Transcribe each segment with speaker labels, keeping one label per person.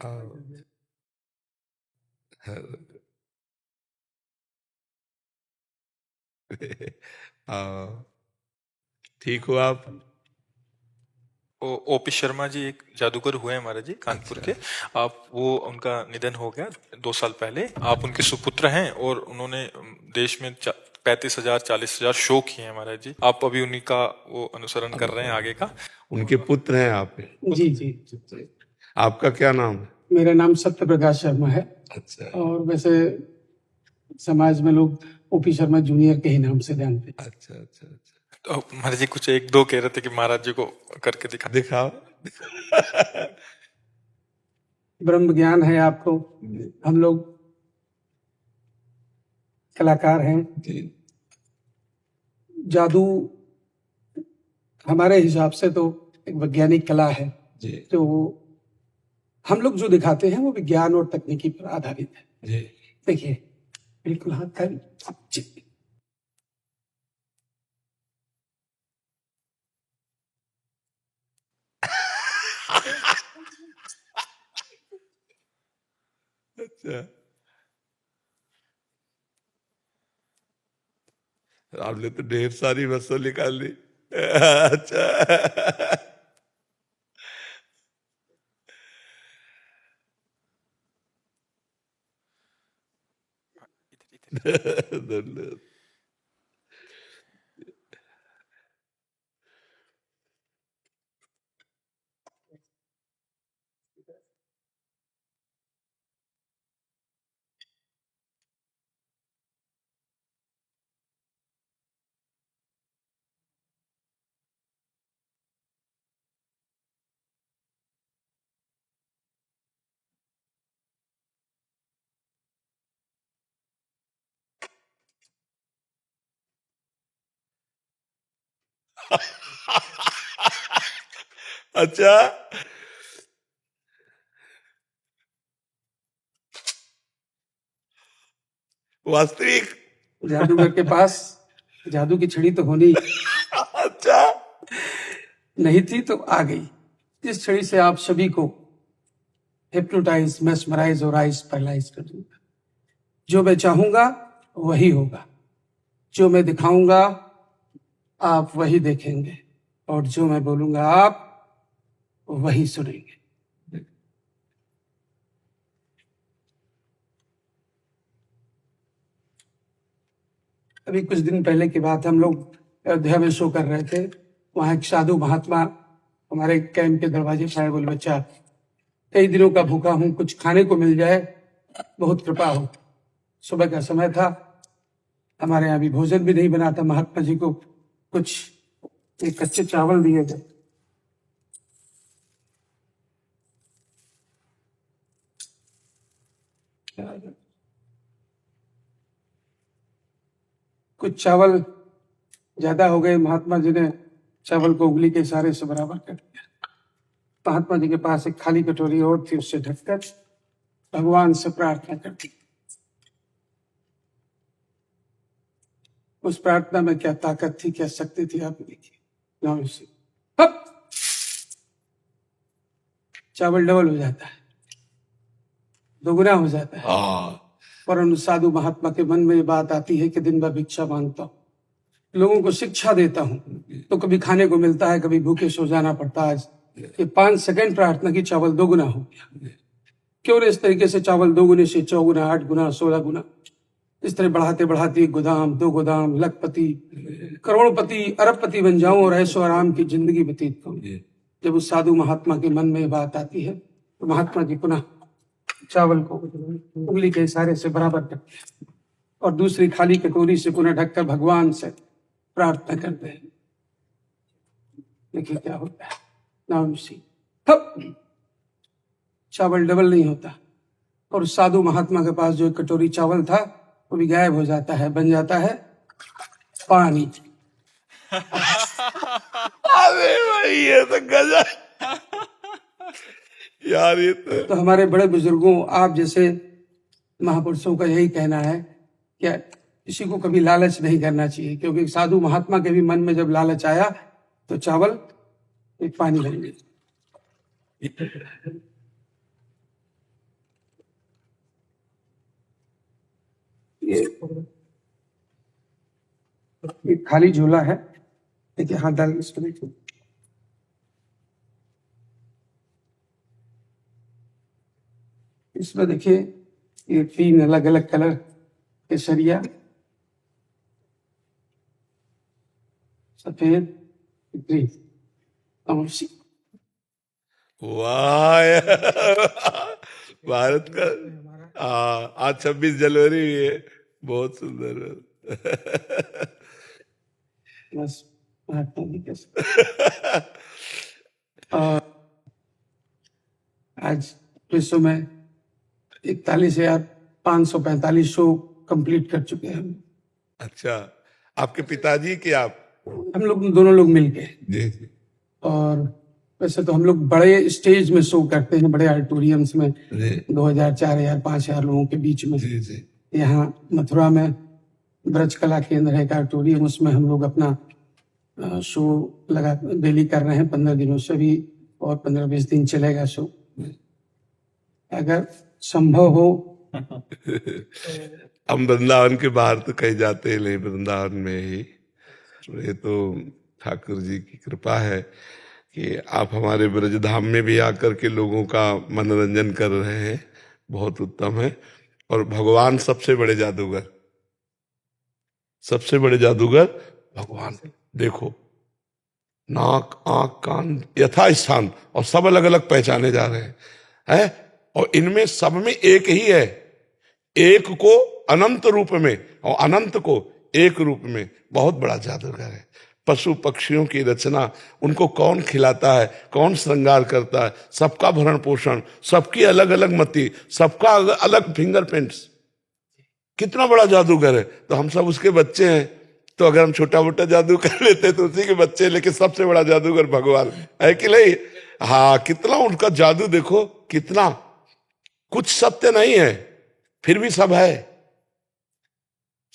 Speaker 1: हाँ, हाँ, ठीक हो आप?
Speaker 2: ओपी शर्मा जी एक जादूगर हुए हैं महाराज जी, कानपुर
Speaker 1: अच्छा।
Speaker 2: के। आप वो उनका निधन हो गया 2 साल पहले। आप उनके सुपुत्र हैं और उन्होंने देश में 35,000 40,000 शो किए हैं महाराज जी। आप अभी उन्हीं का वो अनुसरण कर रहे हैं आगे का।
Speaker 1: उनके पुत्र हैं आप?
Speaker 3: जी जी।
Speaker 1: आपका क्या नाम है?
Speaker 3: मेरा नाम सत्य प्रकाश शर्मा है।
Speaker 1: अच्छा,
Speaker 3: और वैसे समाज में लोग ओपी शर्मा जूनियर के ही नाम से जानते हैं।
Speaker 1: अच्छा, अच्छा, अच्छा।
Speaker 2: तो महाराज जी कुछ एक दो कह रहे थे कि महाराज जी को करके दिखा।
Speaker 1: दिखाओ।
Speaker 3: ब्रह्म ज्ञान है आपको, हम लोग कलाकार हैं।
Speaker 1: जी,
Speaker 3: जादू हमारे हिसाब से तो एक वैज्ञानिक कला है।
Speaker 1: जी,
Speaker 3: जो हम लोग जो दिखाते हैं वो विज्ञान और तकनीकी पर आधारित है।
Speaker 1: जी।
Speaker 3: देखिए, बिल्कुल हाथ खाली।
Speaker 1: अच्छा, आपने तो ढेर सारी वस्तु निकाल ली। अच्छा। धन्यवाद। अच्छा, वास्तविक?
Speaker 3: जादूगर के पास जादू की छड़ी तो होनी
Speaker 1: अच्छा,
Speaker 3: नहीं थी तो आ गई। जिस छड़ी से आप सभी को हिप्नोटाइज, मेस्मराइज और आइज पैरालाइज कर दूंगा। जो मैं चाहूंगा वही होगा, जो मैं दिखाऊंगा आप वही देखेंगे, और जो मैं बोलूंगा आप वही सुनेंगे। अभी कुछ दिन पहले की बात, हम लोग अयोध्या में शो कर रहे थे। वहां एक साधु महात्मा हमारे कैंप के दरवाजे पर आए। बोले, बच्चा कई दिनों का भूखा हूं, कुछ खाने को मिल जाए, बहुत कृपा हो। सुबह का समय था, हमारे यहाँ अभी भोजन भी नहीं बना था। महात्मा जी को कुछ एक कच्चे चावल दिए गए। कुछ चावल ज्यादा हो गए। महात्मा जी ने चावल को उंगली के इशारे से बराबर कर दिया। महात्मा जी के पास एक खाली कटोरी और थी, उससे ढककर भगवान से प्रार्थना कर दी। उस प्रार्थना में क्या ताकत थी, क्या शक्ति थी, आप देखिए। नाम से हप, चावल डबल हो जाता है, दोगुना हो जाता है। पर उन साधु महात्मा के मन में ये बात आती है कि दिन भर भिक्षा मांगता हूँ, लोगों को शिक्षा देता हूँ, तो कभी खाने को मिलता है, कभी भूखे सो जाना पड़ता है। ये 5 सेकंड प्रार्थना की चावल दोगुना हो गया। क्यों इस तरीके से चावल दोगुने से 4 गुना, 8 गुना, 16 गुना, इस तरह बढ़ाते बढ़ाते 1 गोदाम, 2 गोदाम, लखपति, करोड़पति, अरबपति बन जाऊं और ऐशो आराम की जिंदगी व्यतीत करूं। जब उस साधु महात्मा के मन में बात आती है तो महात्मा जी पुनः चावल को उंगली के इशारे से बराबर करते हैं और दूसरी खाली कटोरी से पुनः ढककर भगवान से प्रार्थना करते हैं। देखिए क्या होता है। नाम सी चावल डबल नहीं होता, और साधु महात्मा के पास जो एक कटोरी चावल था वो भी गायब हो जाता है, बन जाता है पानी।
Speaker 1: अरे भाई, ये तो गजब यार। ये
Speaker 3: तो हमारे बड़े बुजुर्गों, आप जैसे महापुरुषों का यही कहना है कि किसी को कभी लालच नहीं करना चाहिए, क्योंकि साधु महात्मा के भी मन में जब लालच आया तो चावल एक पानी बन गई। ये खाली झोला है, देखिए हाथ डाल के इसको देखिए। इसमें देखिए ये 3 अलग अलग कलर केसरिया, सफेद, ग्रीन और
Speaker 1: वाह यार, भारत का आज 26 जनवरी भी है, बहुत सुंदर।
Speaker 3: बस महात्मा जी के साथ। और आज विश्व में 41,545 शो कंप्लीट कर चुके हैं हम।
Speaker 1: अच्छा, आपके पिताजी कि आप?
Speaker 3: हम लोग दोनों लोग मिलके।
Speaker 1: जी जी।
Speaker 3: और वैसे तो हम लोग बड़े स्टेज में शो करते हैं, बड़े ऑडिटोरियम्स में, 2000, 4000, 5000 लोगों के बीच में।
Speaker 1: जी जी।
Speaker 3: यहाँ मथुरा में ब्रज कला केंद्र है, एक ऑडिटोरियम, उसमें हम लोग अपना शो लगा डेली कर रहे हैं 15 दिनों से भी, और 15-20 दिन चलेगा शो, अगर संभव हो।
Speaker 1: हम वृंदावन के बाहर तो कहीं जाते ही नहीं, वृंदावन में ही। ये तो ठाकुर जी की कृपा है कि आप हमारे ब्रजधाम में भी आकर के लोगों का मनोरंजन कर रहे हैं, बहुत उत्तम है। और भगवान सबसे बड़े जादूगर, सबसे बड़े जादूगर भगवान। देखो, नाक, आंख, कान यथास्थान, और सब अलग अलग पहचाने जा रहे हैं, और इनमें सब में एक ही है, एक को अनंत रूप में और अनंत को एक रूप में। बहुत बड़ा जादूगर है। पशु पक्षियों की रचना, उनको कौन खिलाता है, कौन श्रृंगार करता है, सबका भरण पोषण, सबकी अलग अलग मति, सबका अलग फिंगरप्रिंट्स। कितना बड़ा जादूगर है। तो हम सब उसके बच्चे हैं, तो अगर हम छोटा मोटा जादू कर लेते तो उसी के बच्चे, लेकिन सबसे बड़ा जादूगर भगवान है कि नहीं? हाँ, कितना उनका जादू देखो, कितना कुछ सत्य नहीं है फिर भी सब है।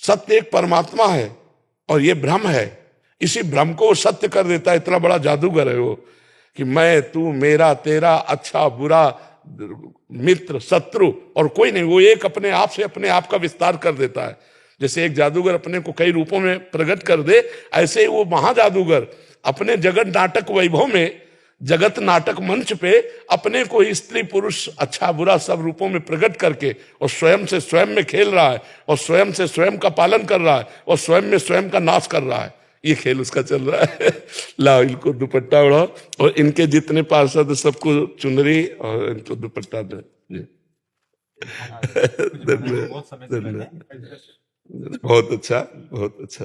Speaker 1: सत्य एक परमात्मा है और ये भ्रम है, इसी भ्रम को सत्य कर देता है। इतना बड़ा जादूगर है वो कि मैं, तू, मेरा, तेरा, अच्छा बुरा, मित्र, शत्रु और कोई नहीं। वो एक अपने आप से अपने आप का विस्तार कर देता है। जैसे एक जादूगर अपने को कई रूपों में प्रकट कर दे, ऐसे ही वो महाजादूगर अपने जगत नाटक वैभव में, जगत नाटक मंच पे अपने को स्त्री पुरुष अच्छा बुरा सब रूपों में प्रकट करके और स्वयं से स्वयं में खेल रहा है, और स्वयं से स्वयं का पालन कर रहा है, और स्वयं में स्वयं का नाश कर रहा है। ये खेल उसका चल रहा है। लाओ इनको दुपट्टा उड़ाओ, और इनके जितने पार्षद सबको चुनरी और इनको दुपट्टा दे। बहुत अच्छा, बहुत अच्छा।